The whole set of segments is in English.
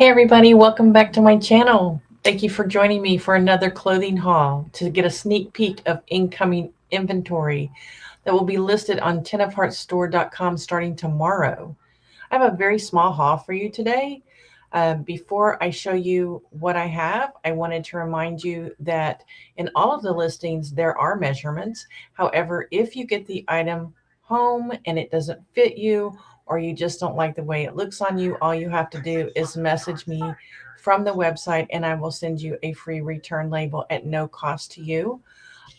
Hey everybody, welcome back to my channel. Thank you for joining me for another clothing haul to get a sneak peek of incoming inventory that will be listed on tenofheartsstore.com starting tomorrow. I have a very small haul for you today. Before I show you what I have, I wanted to remind you that in all of the listings there are measurements. However, if you get the item home and it doesn't fit you, or you just don't like the way it looks on you, all you have to do is message me from the website and I will send you a free return label at no cost to you.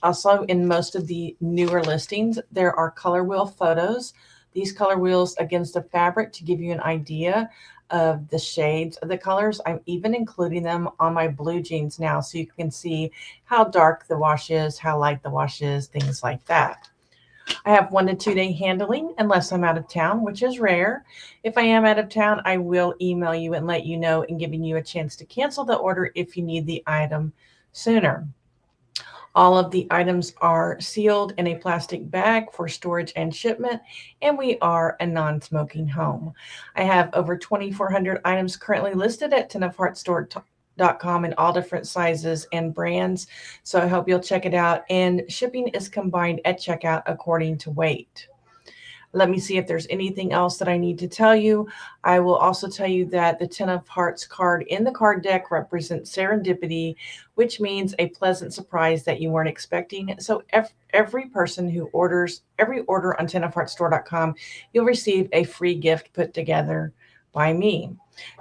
Also, in most of the newer listings, there are color wheel photos. These color wheels against the fabric to give you an idea of the shades of the colors. I'm even including them on my blue jeans now so you can see how dark the wash is, how light the wash is, things like that. I have 1 to 2 day handling unless I'm out of town, which is rare. If I am out of town, I will email you and let you know and giving you a chance to cancel the order if you need the item sooner. All of the items are sealed in a plastic bag for storage and shipment, and we are a non-smoking home. I have over 2,400 items currently listed at tenofheartsstore.com in all different sizes and brands, so I hope you'll check it out. And shipping is combined at checkout according to weight. Let me see if there's anything else that I need to tell you. I will also tell you that the Ten of Hearts card in the card deck represents serendipity, which means a pleasant surprise that you weren't expecting. So every person who orders, every order on tenofheartsstore.com, you'll receive a free gift put together by me.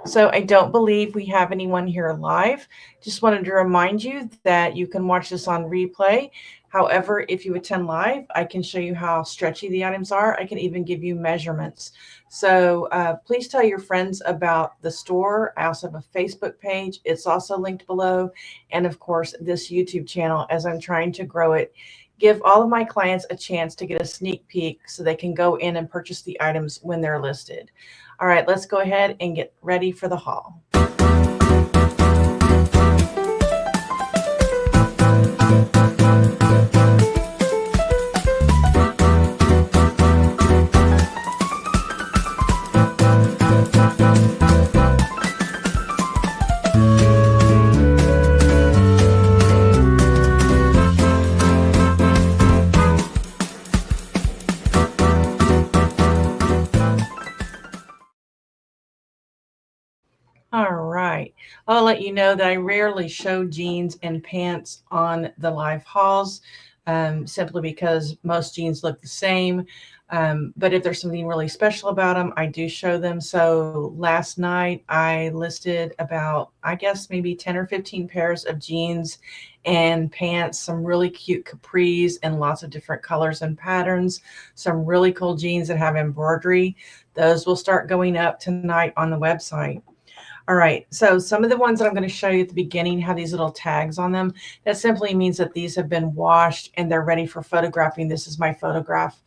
So I don't believe we have anyone here live. Just wanted to remind you that you can watch this on replay. However, if you attend live, I can show you how stretchy the items are. I can even give you measurements. So please tell your friends about the store. I also have a Facebook page. It's also linked below. And of course, this YouTube channel as I'm trying to grow it. Give all of my clients a chance to get a sneak peek so they can go in and purchase the items when they're listed. All right, let's go ahead and get ready for the haul. All right. I'll let you know that I rarely show jeans and pants on the live hauls, simply because most jeans look the same. But if there's something really special about them, I do show them. So last night I listed about, I guess, maybe 10 or 15 pairs of jeans and pants, some really cute capris and lots of different colors and patterns, some really cool jeans that have embroidery. Those will start going up tonight on the website. All right, so some of the ones that I'm going to show you at the beginning have these little tags on them. That simply means that these have been washed and they're ready for photographing. This is my photograph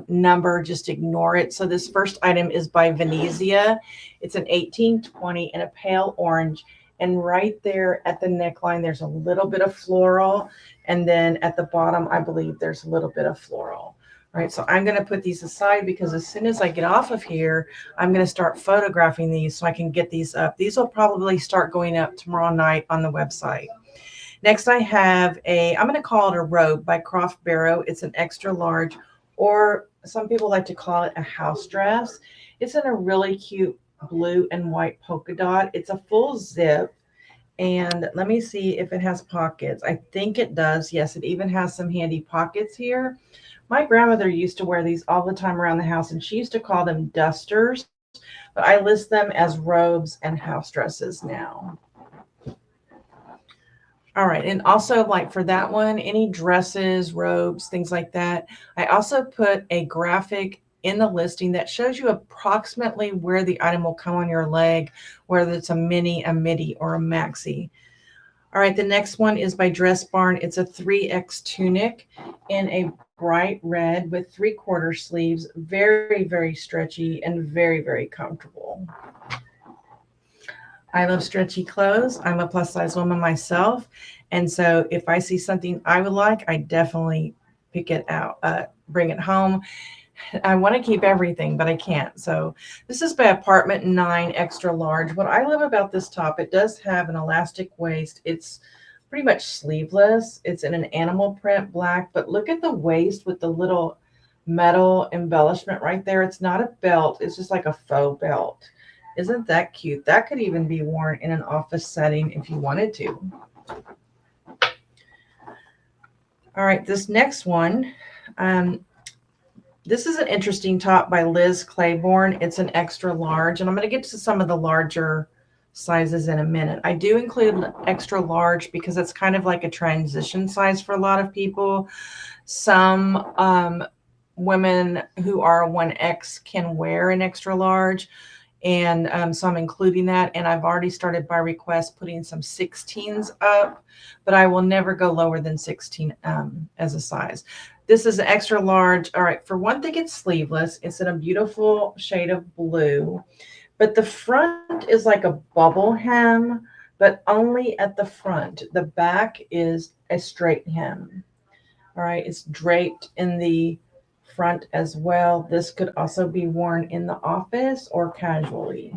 number. Just ignore it. So this first item is by Venezia. It's an 1820 in a pale orange. And right there at the neckline, there's a little bit of floral. And then at the bottom, I believe there's a little bit of floral. All right, so I'm going to put these aside because as soon as I get off of here, I'm going to start photographing these so I can get these up. These will probably start going up tomorrow night on the website. Next, I have I'm going to call it a robe by Croft Barrow. It's an extra large, or some people like to call it a house dress. It's in a really cute blue and white polka dot. It's a full zip. And let me see if it has pockets. I think it does. Yes, it even has some handy pockets here. My grandmother used to wear these all the time around the house, and she used to call them dusters, but I list them as robes and house dresses now. All right, and also like for that one, any dresses, robes, things like that, I also put a graphic in the listing that shows you approximately where the item will come on your leg, whether it's a mini, a midi, or a maxi. All right, the next one is by Dress Barn. It's a 3X tunic in a bright red with 3/4 sleeves. Very, very stretchy and very, very comfortable. I love stretchy clothes. I'm a plus size woman myself. And so if I see something I would like, I definitely pick it out, bring it home. I want to keep everything, but I can't. So this is by Apartment 9 Extra Large. What I love about this top, it does have an elastic waist. It's pretty much sleeveless. It's in an animal print black, but look at the waist with the little metal embellishment right there. It's not a belt. It's just like a faux belt. Isn't that cute? That could even be worn in an office setting if you wanted to. All right, this next one, this is an interesting top by Liz Claiborne. It's an extra large, and I'm going to get to some of the larger sizes in a minute. I do include extra large because it's kind of like a transition size for a lot of people. Some women who are 1X can wear an extra large, and so I'm including that. And I've already started by request putting some 16s up, but I will never go lower than 16 as a size. This is an extra large. All right, for one thing, it's sleeveless. It's in a beautiful shade of blue, but the front is like a bubble hem, but only at the front. The back is a straight hem. All right, it's draped in the front as well. This could also be worn in the office or casually.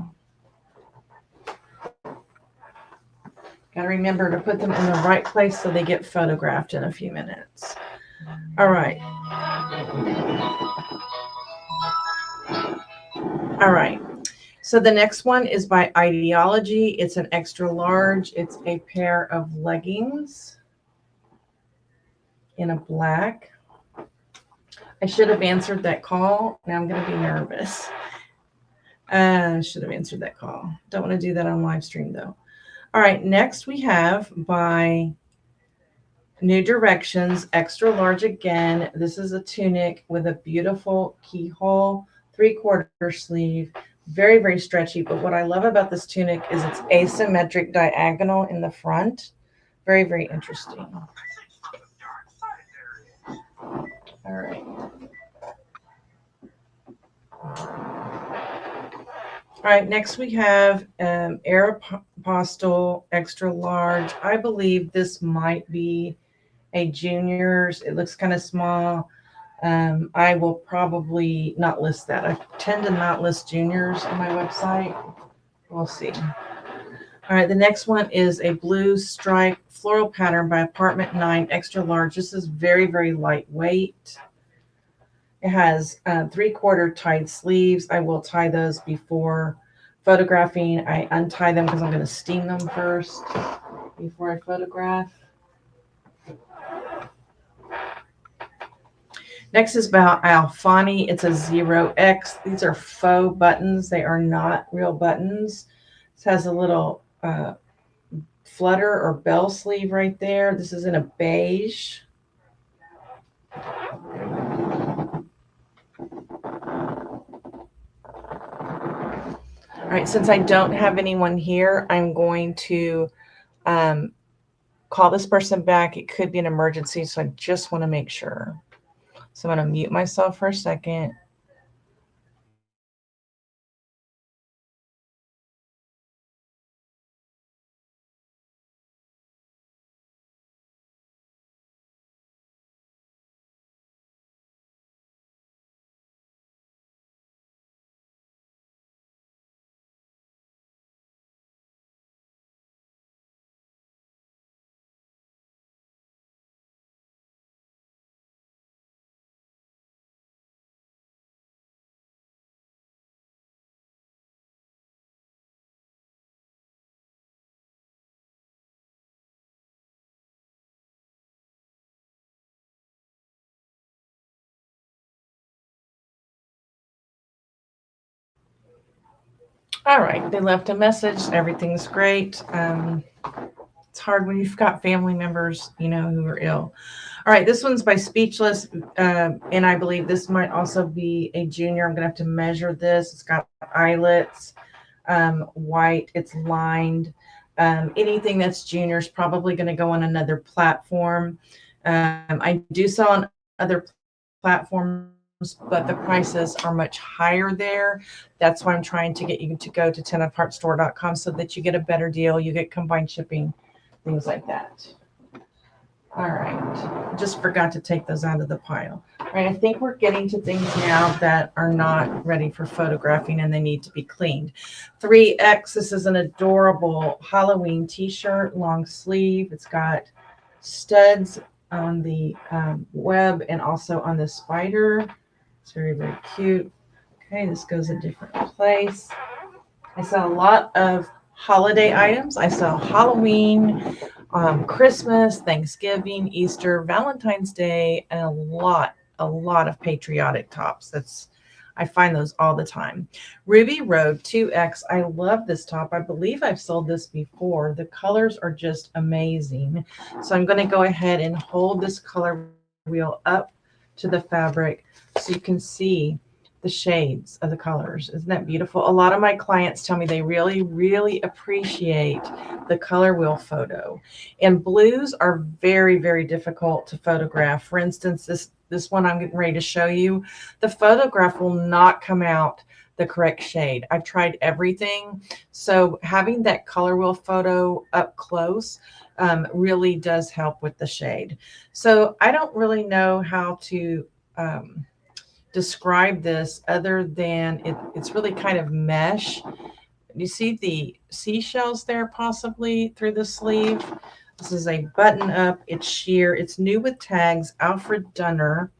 Got to remember to put them in the right place so they get photographed in a few minutes. All right. All right. So the next one is by Ideology. It's an extra large. It's a pair of leggings in a black. I should have answered that call. Now I'm going to be nervous. I should have answered that call. Don't want to do that on live stream though. All right. Next we have by New Directions, extra large again. This is a tunic with a beautiful keyhole, 3/4 sleeve. Very, very stretchy. But what I love about this tunic is it's asymmetric diagonal in the front. Very, very interesting. All right. All right, next we have Aeropostale extra large. I believe this might be a juniors. It looks kind of small. I will probably not list that. I tend to not list juniors on my website. We'll see. All right, the next one is a blue stripe floral pattern by Apartment 9 extra large. This is very, very lightweight. It has 3/4 tied sleeves. I will tie those before photographing. I untie them because I'm going to steam them first before I photograph. Next is about Alfani. It's a 0X. These are faux buttons. They are not real buttons. This has a little flutter or bell sleeve right there. This is in a beige. All right, since I don't have anyone here, I'm going to call this person back. It could be an emergency, so I just want to make sure. So I'm going to mute myself for a second. All right, they left a message. Everything's great. It's hard when you've got family members, who are ill. All right, this one's by Speechless, and I believe this might also be a junior. I'm going to have to measure this. It's got eyelets, white. It's lined. Anything that's junior is probably going to go on another platform. I do sell on other platforms, but the prices are much higher there. That's why I'm trying to get you to go to 10ofheartstore.com so that you get a better deal. You get combined shipping, things like that. All right. Just forgot to take those out of the pile. All right. I think we're getting to things now that are not ready for photographing and they need to be cleaned. 3X. This is an adorable Halloween t-shirt, long sleeve. It's got studs on the web and also on the spider. It's very, very cute. Okay. This goes a different place. I sell a lot of holiday items. I sell Halloween, Christmas, Thanksgiving, Easter, Valentine's Day, and a lot of patriotic tops. I find those all the time. Ruby Road 2X. I love this top. I believe I've sold this before. The colors are just amazing. So I'm going to go ahead and hold this color wheel up to the fabric so you can see the shades of the colors. Isn't that beautiful? A lot of my clients tell me they really, really appreciate the color wheel photo. And blues are very, very difficult to photograph. For instance, this one I'm getting ready to show you, the photograph will not come out the correct shade. I've tried everything. So having that color wheel photo up close really does help with the shade. So I don't really know how to describe this other than it's really kind of mesh. You see the seashells there possibly through the sleeve. This is a button up. It's sheer. It's new with tags, Alfred Dunner,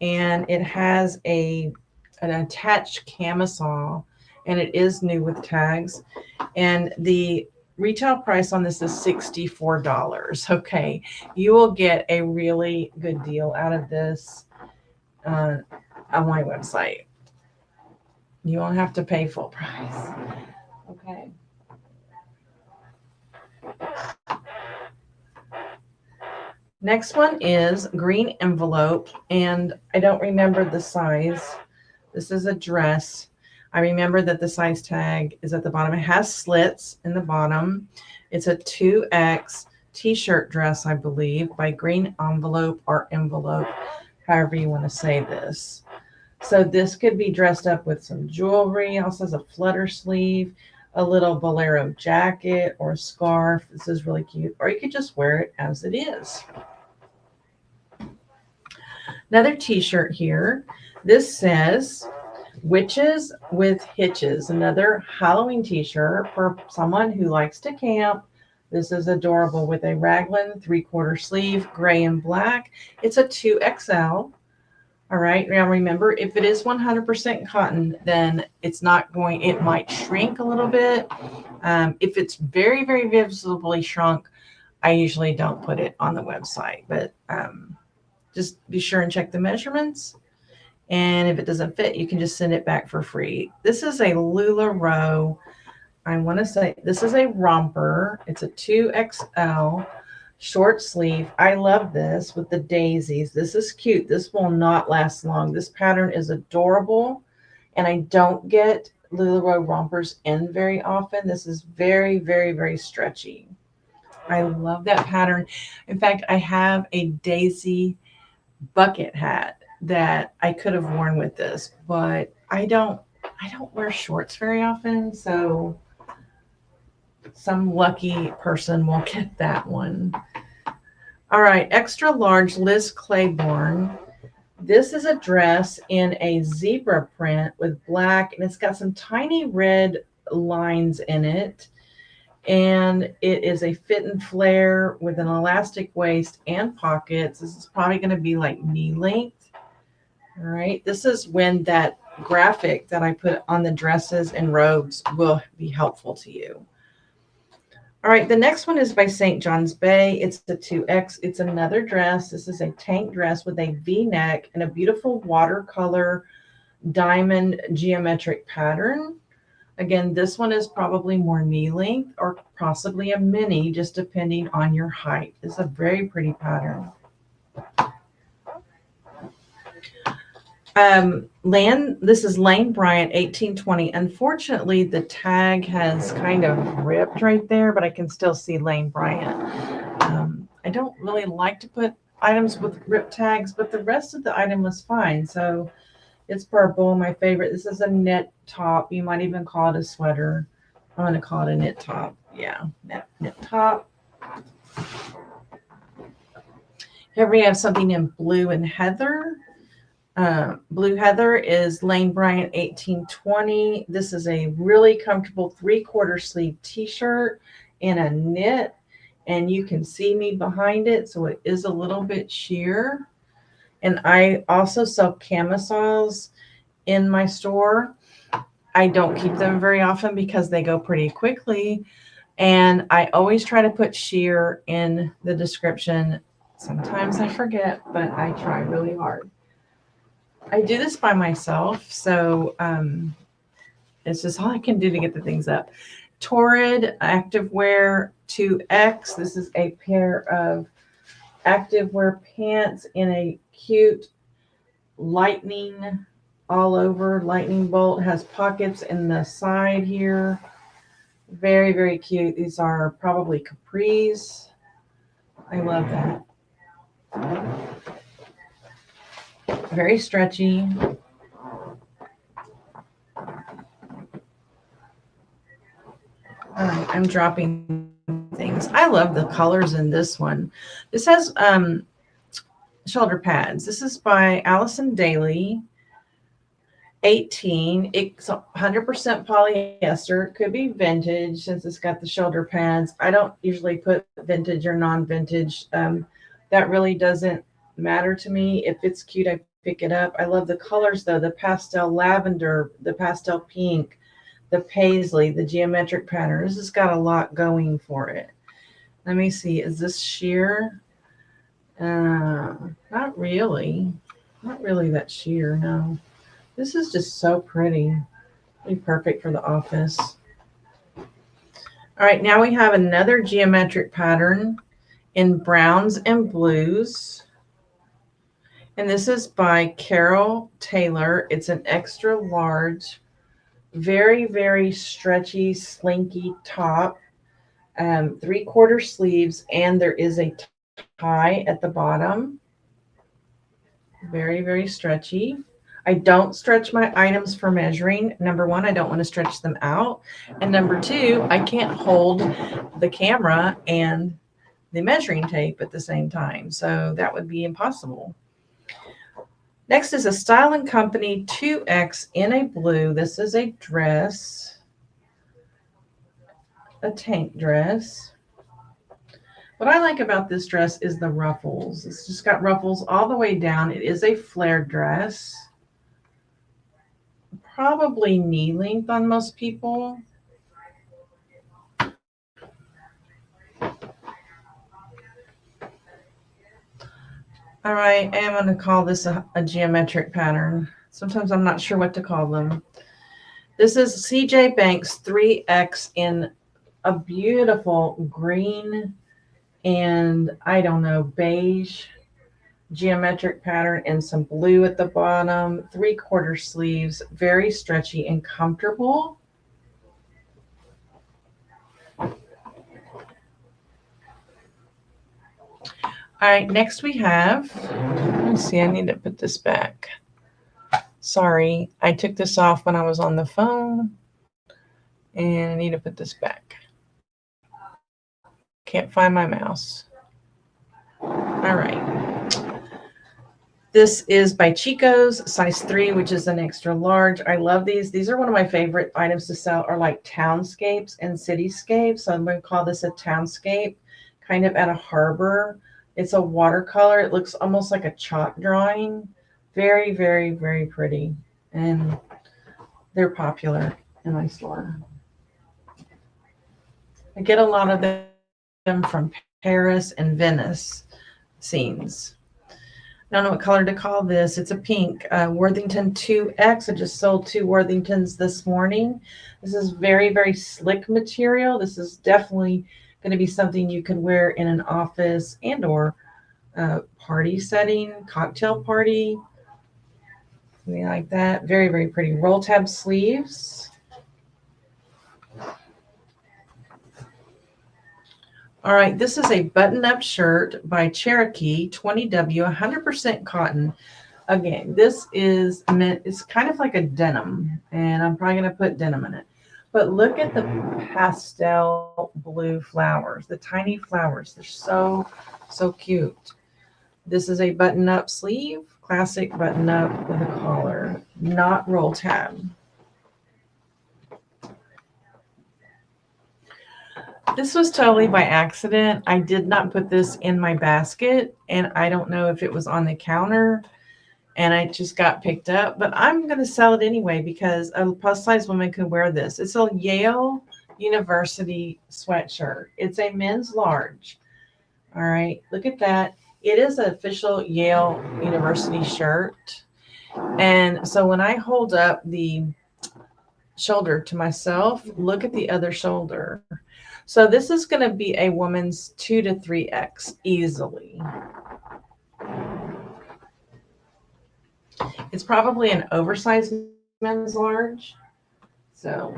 and it has an attached camisole, and it is new with tags. And the retail price on this is $64. Okay, you will get a really good deal out of this on my website. You won't have to pay full price. Okay. Next one is green envelope, and I don't remember the size. This is a dress. I remember that the size tag is at the bottom. It has slits in the bottom. It's a 2X t-shirt dress, I believe, by Green Envelope or Envelope, however you want to say this. So this could be dressed up with some jewelry. It also has a flutter sleeve, a little bolero jacket or scarf. This is really cute. Or you could just wear it as it is. Another t-shirt here. This says Witches with Hitches. Another Halloween t-shirt for someone who likes to camp. This is adorable with a raglan 3/4 sleeve, gray and black. It's a 2XL. All right. Now remember, if it is 100% cotton, then it might shrink a little bit. If it's very, very visibly shrunk, I usually don't put it on the website, but just be sure and check the measurements. And if it doesn't fit, you can just send it back for free. This is a LuLaRoe. I want to say this is a romper. It's a 2XL. Short sleeve. I love this with the daisies. This is cute. This will not last long. This pattern is adorable, and I don't get LuLaRoe rompers in very often. This is very, very, very stretchy. I love that pattern. In fact, I have a daisy bucket hat that I could have worn with this, but I don't wear shorts very often, so some lucky person will get that one. All right, extra large Liz Claiborne. This is a dress in a zebra print with black, and it's got some tiny red lines in it. And it is a fit and flare with an elastic waist and pockets. This is probably going to be like knee length. All right, this is when that graphic that I put on the dresses and robes will be helpful to you. All right, the next one is by St. John's Bay. It's the 2X. It's another dress. This is a tank dress with a V-neck and a beautiful watercolor diamond geometric pattern. Again, this one is probably more knee length or possibly a mini, just depending on your height. It's a very pretty pattern. This is Lane Bryant, 1820. Unfortunately, the tag has kind of ripped right there, but I can still see Lane Bryant. I don't really like to put items with ripped tags, but the rest of the item was fine. So it's purple, my favorite. This is a knit top. You might even call it a sweater. I'm going to call it a knit top. Yeah, knit top. Here we have something in blue and heather. Blue Heather is Lane Bryant 1820. This is a really comfortable 3/4 sleeve t-shirt in a knit, and you can see me behind it, so it is a little bit sheer. And I also sell camisoles in my store. I don't keep them very often because they go pretty quickly, and I always try to put sheer in the description. Sometimes I forget, but I try really hard. I do this by myself, so it's just all I can do to get the things up. Torrid Activewear 2X. This is a pair of activewear pants in a cute lightning all over lightning bolt. Has pockets in the side here. Very, very cute. These are probably capris. I love that. Very stretchy. All right, I'm dropping things. I love the colors in this one. This has shoulder pads. This is by Allison Daly. 18. It's 100% polyester. It could be vintage since it's got the shoulder pads. I don't usually put vintage or non-vintage. That really doesn't matter to me. If it's cute, I pick it up. I love the colors though. The pastel lavender, the pastel pink, the paisley, the geometric pattern. This has got a lot going for it. Let me see. Is this sheer? Not really. Not really that sheer, no. This is just so pretty. Be perfect for the office. All right, now we have another geometric pattern in browns and blues. And this is by Carol Taylor. It's an extra large, very, very stretchy, slinky top, 3/4 sleeves, and there is a tie at the bottom. Very, very stretchy. I don't stretch my items for measuring. Number one, I don't want to stretch them out. And number two, I can't hold the camera and the measuring tape at the same time. So that would be impossible. Next is a Style & Company 2X in a blue. This is a dress, a tank dress. What I like about this dress is the ruffles. It's just got ruffles all the way down. It is a flared dress. Probably knee length on most people. All right, I am going to call this a geometric pattern. Sometimes I'm not sure what to call them. This is CJ Banks 3X in a beautiful green and I don't know, beige geometric pattern and some blue at the bottom, 3/4 sleeves, very stretchy and comfortable. All right, next we have, let me see, I need to put this back. Sorry, I took this off when I was on the phone and I need to put this back. Can't find my mouse. All right. This is by Chico's, size 3, which is an extra large. I love these. These are one of my favorite items to sell, are like townscapes and cityscapes. So I'm going to call this a townscape, kind of at a harbor. It's a watercolor. It looks almost like a chalk drawing. Very, very, very pretty. And they're popular in my store. I get a lot of them from Paris and Venice scenes. I don't know what color to call this. It's a pink Worthington 2X. I just sold 2 Worthingtons this morning. This is very, very slick material. This is definitely going to be something you can wear in an office and or party setting, cocktail party, something like that. Very, very pretty. Roll tab sleeves. All right, this is a button-up shirt by Cherokee 20W, 100% cotton. Again, this is meant, it's kind of like a denim, and I'm probably going to put denim in it. But look at the pastel blue flowers, the tiny flowers. They're so, so cute. This is a button-up sleeve, classic button-up with a collar, not roll tab. This was totally by accident. I did not put this in my basket, and I don't know if it was on the counter and I just got picked up, but I'm going to sell it anyway because a plus size woman could wear this. It's a Yale University sweatshirt. It's a men's large. All right, look at that. It is an official Yale University shirt. And so when I hold up the shoulder to myself, look at the other shoulder. So this is going to be a woman's 2 to 3X easily. It's probably an oversized men's large. So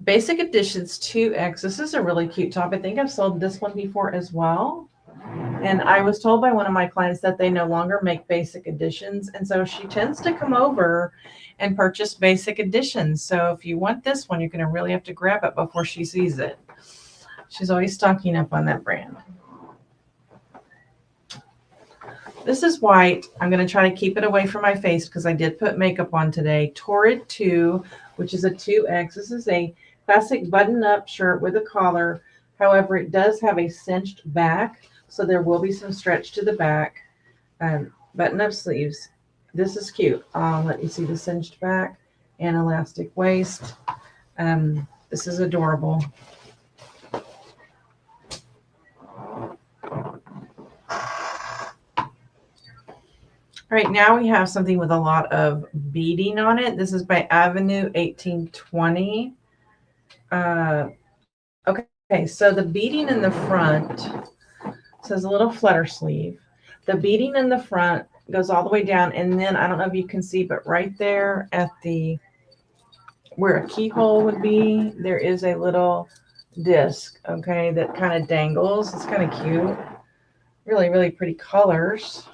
Basic Editions 2X. This is a really cute top. I think I've sold this one before as well. And I was told by one of my clients that they no longer make Basic Editions. And so she tends to come over and purchase Basic Editions. So if you want this one, you're going to really have to grab it before she sees it. She's always stocking up on that brand. This is white. I'm going to try to keep it away from my face because I did put makeup on today. Torrid 2, which is a 2X. This is a classic button-up shirt with a collar. However, it does have a cinched back, so there will be some stretch to the back. Button-up sleeves. This is cute. Let you see the cinched back and elastic waist. This is adorable. All right, now we have something with a lot of beading on it. This is by Avenue 1820. Okay, so the beading in the front says a little flutter sleeve. The beading in the front goes all the way down, and then I don't know if you can see, but right there at the where a keyhole would be, there is a little disc, okay, that kind of dangles. It's kind of cute. Really, really pretty colors.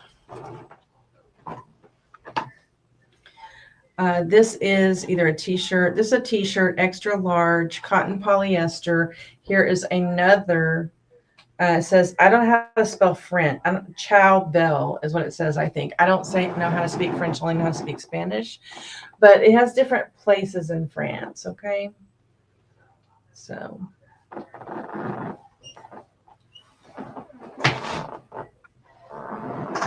This is either a t-shirt. This is a t-shirt, extra large, cotton polyester. Here is another. It says, I don't know how to spell French. Ciao Belle is what it says, I think. I don't know how to speak French, only know how to speak Spanish. But it has different places in France, okay? So. I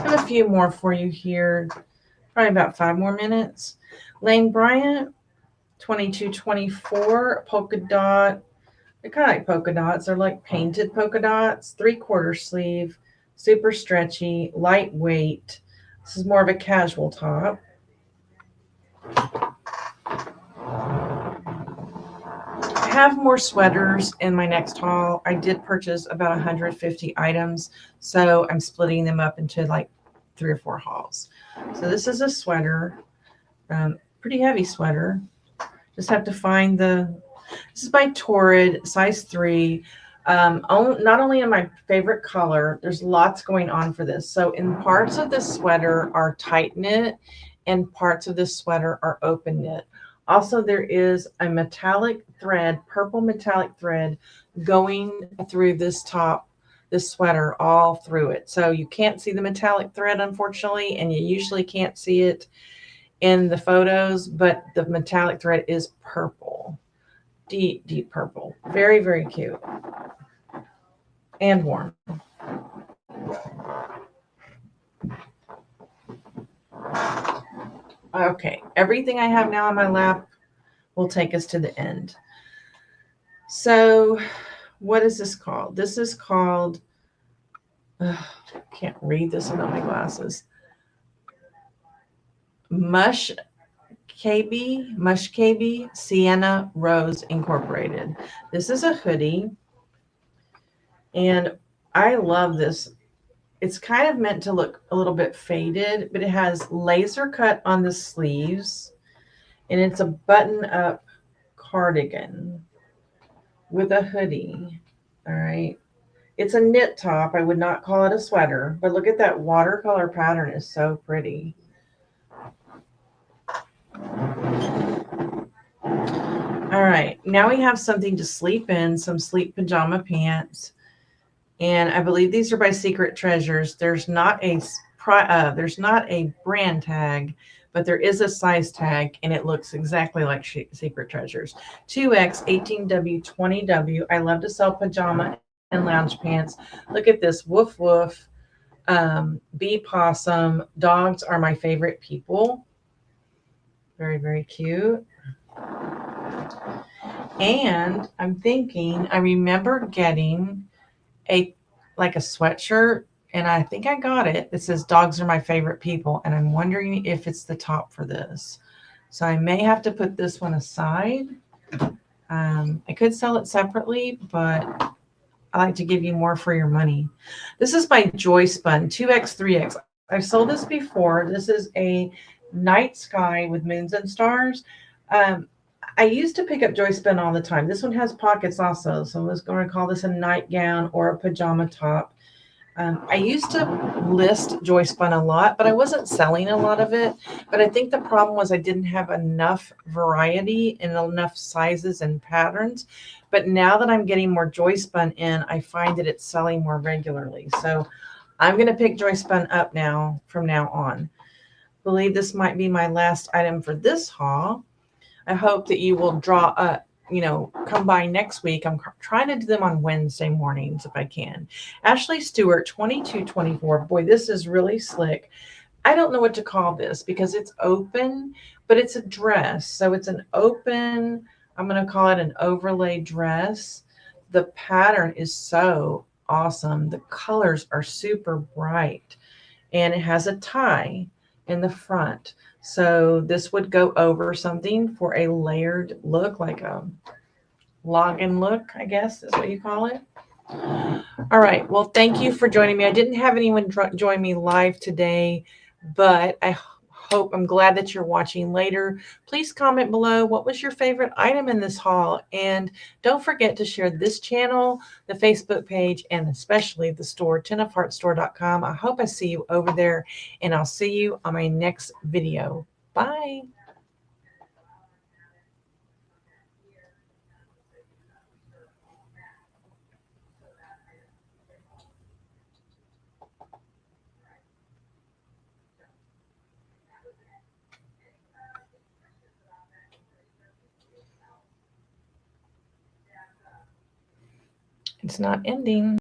have a few more for you here. Probably about 5 more minutes. Lane Bryant, 2224, polka dot. They're kind of like polka dots. They're like painted polka dots. 3/4 sleeve, super stretchy, lightweight. This is more of a casual top. I have more sweaters in my next haul. I did purchase about 150 items, so I'm splitting them up into like 3 or 4 hauls. So this is a sweater, pretty heavy sweater. Just have to find this is by Torrid, size 3. Not only in my favorite color, there's lots going on for this. So in parts of the sweater are tight knit and parts of this sweater are open knit. Also, there is a metallic thread, purple metallic thread going through this top, this sweater, all through it. So you can't see the metallic thread, unfortunately, and you usually can't see it in the photos, but the metallic thread is purple, deep, deep purple. Very, very cute and warm. Okay, everything I have now on my lap will take us to the end. So what is this called? This is called, can't read this without my glasses. Mush KB Sienna Rose Incorporated. This is a hoodie, and I love this. It's kind of meant to look a little bit faded, but it has laser cut on the sleeves, and it's a button-up cardigan with a hoodie. All right. It's a knit top. I would not call it a sweater, but look at that watercolor pattern. Is so pretty. All right, now we have something to sleep in, some sleep pajama pants. And I believe these are by Secret Treasures. There's not a brand tag, but there is a size tag, and it looks exactly like Secret Treasures. 2X, 18W, 20W. I love to sell pajama and lounge pants. Look at this. Woof woof. Bee possum. Dogs are my favorite people. Very, very cute. And I'm thinking, I remember getting a like a sweatshirt, and I think I got it. It says dogs are my favorite people, and I'm wondering if it's the top for this. So I may have to put this one aside. I could sell it separately, but I like to give you more for your money. This is by Joy Spun 2X 3X. I've sold this before. This is a night sky with moons and stars. Um, I used to pick up Joy Spin all the time. This one has pockets also, so I was going to call this a nightgown or a pajama top. I used to list Joy Spun a lot, but I wasn't selling a lot of it. But I think the problem was I didn't have enough variety and enough sizes and patterns. But now that I'm getting more Joy Spun in, I find that it's selling more regularly. So I'm going to pick Joy Spun up now from now on. Believe this might be my last item for this haul. I hope that you will come by next week. I'm trying to do them on Wednesday mornings if I can. Ashley Stewart, 2224. Boy, this is really slick. I don't know what to call this because it's open, but it's a dress. So it's an open, I'm going to call it an overlay dress. The pattern is so awesome. The colors are super bright, and it has a tie in the front. So this would go over something for a layered look, like a login look, I guess is what you call it. All right. Well, thank you for joining me. I didn't have anyone join me live today, but I'm glad that you're watching later. Please comment below what was your favorite item in this haul. And don't forget to share this channel, the Facebook page, and especially the store, tenofheartstore.com. I hope I see you over there, and I'll see you on my next video. Bye. It's not ending.